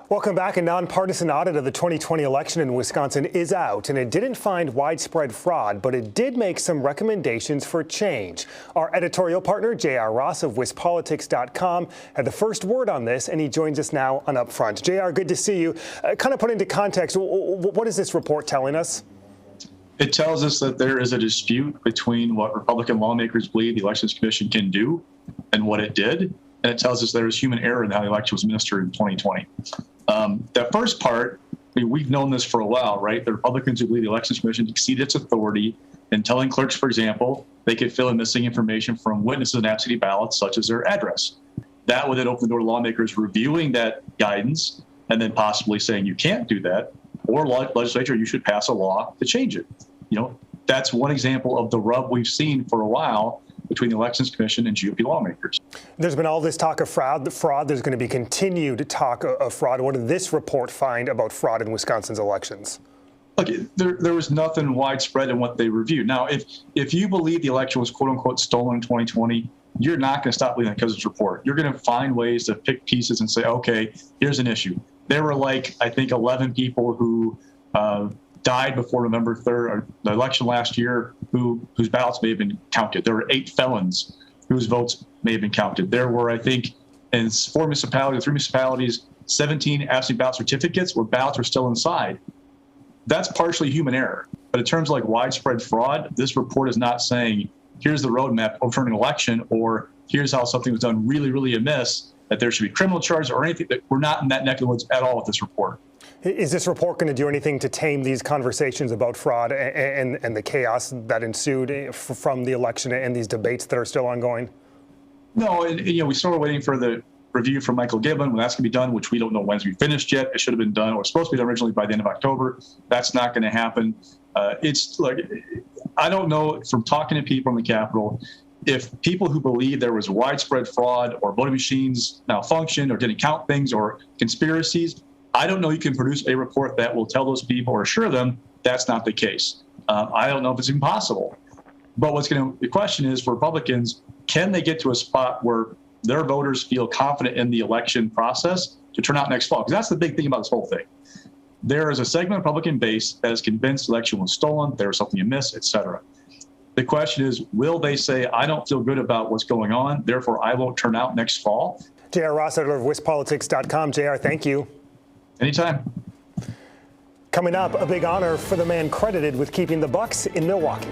Welcome back. A nonpartisan audit of the 2020 election in Wisconsin is out, and it didn't find widespread fraud, but it did make some recommendations for change. Our editorial partner, J.R. Ross of WisPolitics.com, had the first word on this, and he joins us now on Upfront. J.R., good to see you. Kind of put into context, what is this report telling us? It tells us that there is a dispute between what Republican lawmakers believe the Elections Commission can do and what it did. And it tells us there was human error in how the election was administered in 2020. That first part, we've known this for a while, right? The Republicans who believe the Elections Commission exceeded its authority in telling clerks, for example, they could fill in missing information from witnesses in absentee ballots, such as their address. That would then open the door to lawmakers reviewing that guidance and then possibly saying you can't do that, or legislature, you should pass a law to change it. You know, that's one example of the rub we've seen for a while between the Elections Commission and GOP lawmakers. There's been all this talk of fraud. There's going to be continued talk of fraud. What did this report find about fraud in Wisconsin's elections? Look, there was nothing widespread in what they reviewed. Now, if you believe the election was quote unquote stolen in 2020, you're not going to stop believing it because of this report. You're going to find ways to pick pieces and say, okay, here's an issue. There were I think 11 people who died before November 3rd, or the election last year, whose ballots may have been counted. There were 8 felons whose votes may have been counted. There were, I think, in 3 municipalities, 17 absentee ballot certificates where ballots were still inside. That's partially human error. But in terms of widespread fraud, this report is not saying, here's the roadmap over an election, or here's how something was done really, really amiss, that there should be criminal charges or anything. That we're not in that neck of the woods at all with this report. Is this report going to do anything to tame these conversations about fraud and the chaos that ensued from the election and these debates that are still ongoing? No, and we started waiting for the review from Michael Giblin when that's going to be done, which we don't know when's be finished yet. It should have been done, or was supposed to be done originally by the end of October. That's not going to happen. It's I don't know from talking to people in the Capitol, if people who believe there was widespread fraud or voting machines malfunctioned or didn't count things or conspiracies, I don't know you can produce a report that will tell those people or assure them that's not the case. I don't know if it's impossible. But the question is for Republicans, can they get to a spot where their voters feel confident in the election process to turn out next fall? Because that's the big thing about this whole thing. There is a segment of the Republican base that is convinced the election was stolen, there was something amiss, et cetera. The question is, will they say, I don't feel good about what's going on, therefore I won't turn out next fall? J.R. Ross, editor of WisPolitics.com. J.R., thank you. Anytime. Coming up, a big honor for the man credited with keeping the Bucks in Milwaukee.